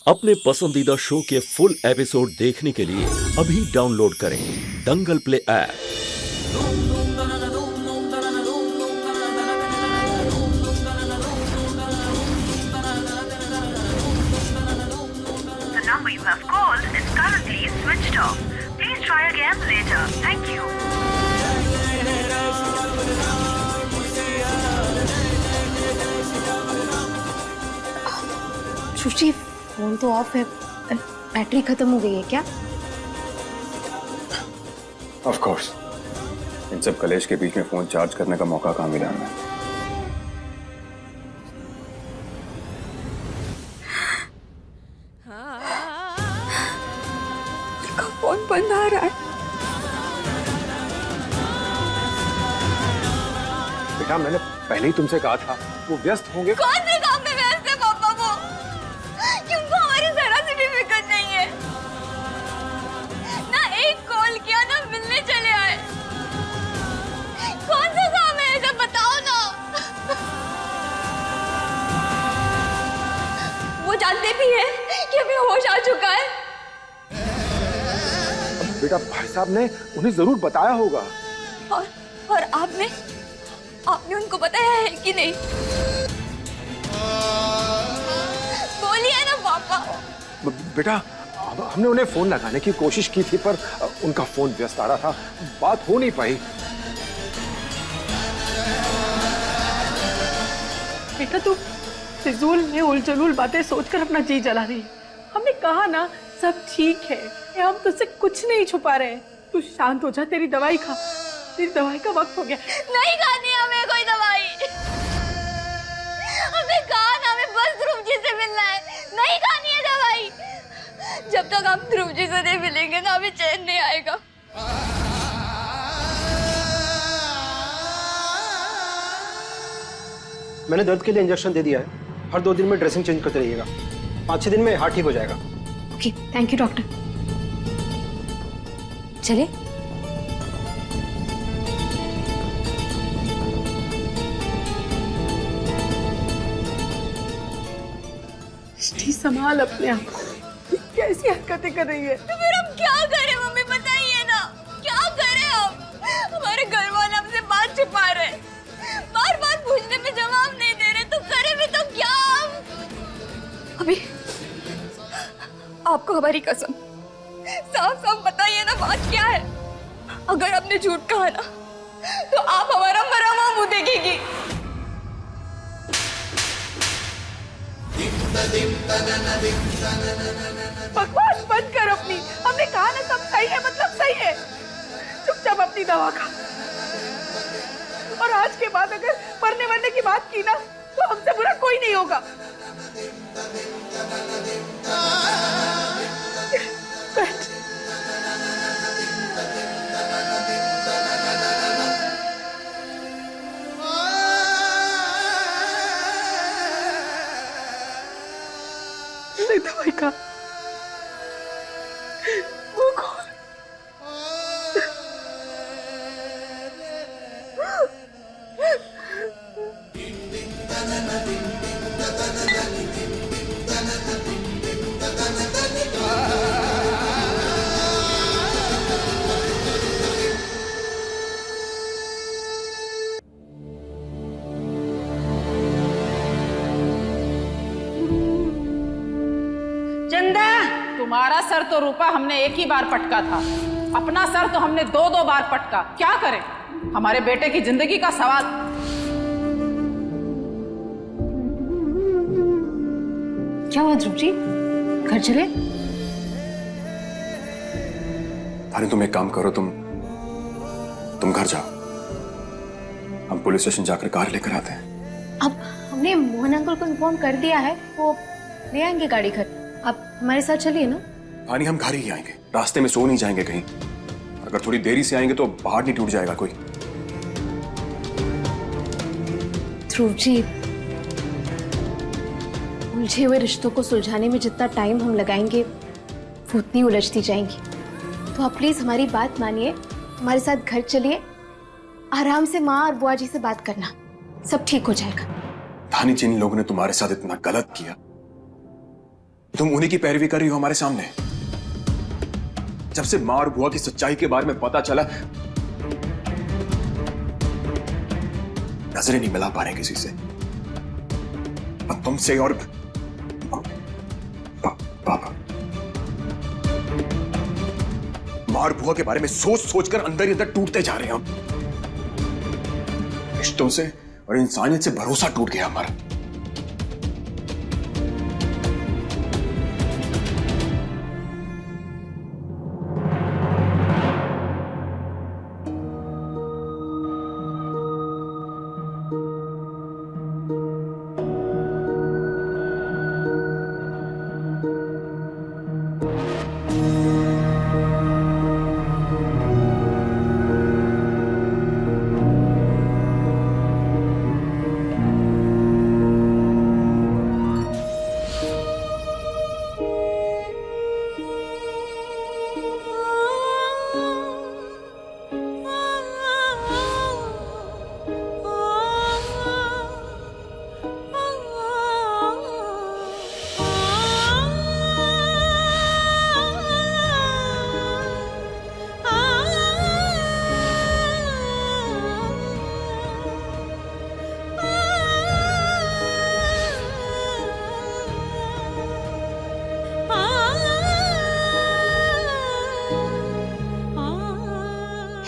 अपने पसंदीदा शो के फुल एपिसोड देखने के लिए अभी डाउनलोड करें Dangal play app. The number you have called is currently switched off. Please try again later. Thank you. Sushi, phone तो ऑफ है, बैटरी खत्म हो गई है क्या? Of course. इन सब कलेश के बीच में फोन चार्ज करने का मौका कहाँ मिला हमें? फोन बंद आ रहा है। बेटा, मैंने पहले ही तुमसे कहा था वो व्यस्त होंगे। कौन से काम में व्यस्त है पापा वो? क्योंकि हमारी जरा सी भी फिक्र नहीं है। ना एक कॉल किया, ना मिलने चले आए। कौन सा काम है ऐसा, बताओ ना। वो जानते भी है कि अभी होश आ चुका है। बेटा, भाई साहब ने उन्हें जरूर बताया होगा। और आपने उनको बताया है कि नहीं? बोलिए ना पापा। बेटा, हमने उन्हें फोन लगाने की कोशिश की थी, पर उनका फोन व्यस्त आ रहा था, बात हो नहीं पाई। बेटा, तू फिजूल में उलझुल बातें सोचकर अपना जी जला रही है। हमने कहा ना सब ठीक है, हम तुझसे कुछ नहीं छुपा रहे। तू शांत हो जा, तेरी दवाई खा। तेरी दवाई का वक्त हो गया। नहीं खानी हमें कोई दवाई। हमने कहा ना हमें बस ध्रुव जी से मिलना है, नहीं खानी है दवाई। जब तक हम ध्रुव जी से नहीं मिलेंगे ना, हमें चैन नहीं आएगा। मैंने दर्द के लिए इंजेक्शन दे दिया है। हर 2 दिन में ड्रेसिंग चेंज करते रहिएगा। 5-6 दिन में हार्ट ठीक हो जाएगा। Okay, thank you doctor. चले। संभाल अपने आप को। कैसी हरकतें कर रही है? तो फिर हम क्या करें मम्मी, बताइए ना, क्या करें हम? हमारे घर वाले हमसे बात छुपा रहे, बार बार पूछने में जवाब नहीं दे रहे, तो करें भी तो क्या हम? अभी आपको हमारी कसम, साफ साफ बताइए ना बात क्या है। अगर आपने झूठ कहा ना, तो आप हमारा मरा हुआ मुंह देखेगी। बकवास बंद कर अपनी। हमने कहा ना सब सही है, मतलब सही है। चुपचाप अपनी दवा खा। और आज के बाद अगर मरने की बात की ना, तो हमसे बुरा कोई नहीं होगा। बैठ। दवाई का वो कौन? तुम्हारा सर तो रूपा हमने एक ही बार पटका था, अपना सर तो हमने 2-2 बार पटका। क्या करें? हमारे बेटे की जिंदगी का सवाल। क्या हुआ ध्रुव जी, घर चले? अरे तुम एक काम करो, तुम घर जाओ, हम पुलिस स्टेशन जाकर कार लेकर आते हैं। अब हमने मोहन अंकल को इन्फॉर्म कर दिया है, वो ले आएंगे गाड़ी घर। आप हमारे साथ चलिए ना। पानी, हम घर ही आएंगे, रास्ते में सो नहीं जाएंगे कहीं। अगर थोड़ी देरी से आएंगे तो पहाड़ नहीं टूट जाएगा कोई। ध्रुव जी, उलझे हुए रिश्तों को सुलझाने में जितना टाइम हम लगाएंगे, वो उतनी उलझती जाएंगी। तो आप प्लीज हमारी बात मानिए, हमारे साथ घर चलिए, आराम से माँ और बुआ जी से बात करना, सब ठीक हो जाएगा। धानी, जिन लोगों ने तुम्हारे साथ इतना गलत किया, तुम उन्हीं की पैरवी कर रही हो हमारे सामने। जब से मां और बुआ की सच्चाई के बारे में पता चला, नजरें नहीं मिला पा रहे किसी से, और तुमसे और पापा। मां और बुआ के बारे में सोच सोचकर अंदर ही अंदर टूटते जा रहे हैं हम। रिश्तों से और इंसानियत से भरोसा टूट गया हमारा।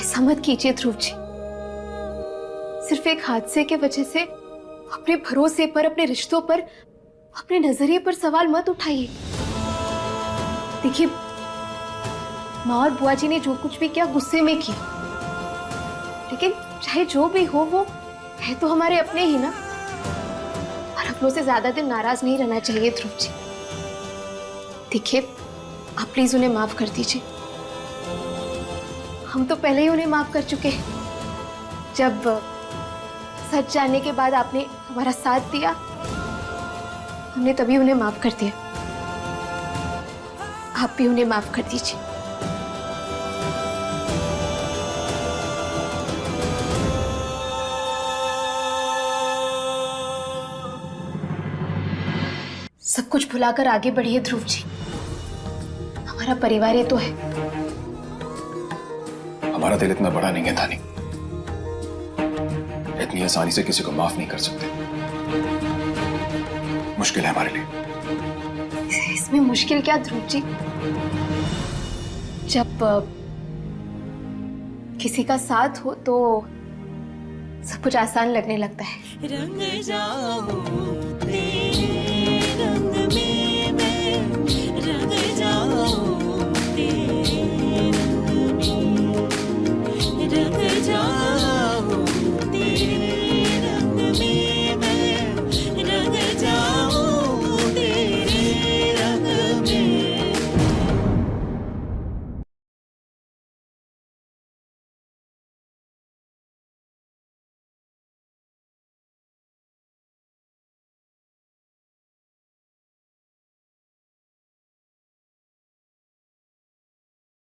ऐसा मत कीजिए ध्रुव जी। सिर्फ एक हादसे के वजह से अपने भरोसे पर, अपने रिश्तों पर, अपने नजरिए पर सवाल मत उठाइए। देखिए, माँ और बुआ जी ने जो कुछ भी किया गुस्से में किया, लेकिन चाहे जो भी हो, वो है तो हमारे अपने ही ना। और अपनों से ज्यादा दिन नाराज नहीं रहना चाहिए ध्रुव जी। देखिए, आप प्लीज उन्हें माफ कर दीजिए। हम तो पहले ही उन्हें माफ कर चुके हैं। जब सच जानने के बाद आपने हमारा साथ दिया, हमने तभी उन्हें माफ कर दिया। आप भी उन्हें माफ कर दीजिए। सब कुछ भुलाकर आगे बढ़िए ध्रुव जी। हमारा परिवार ये तो है। हमारा दिल इतना बड़ा नहीं है तानी, इतनी आसानी से किसी को माफ नहीं कर सकते। मुश्किल है हमारे लिए। इसमें मुश्किल क्या ध्रुव जी? जब किसी का साथ हो तो सब कुछ आसान लगने लगता है।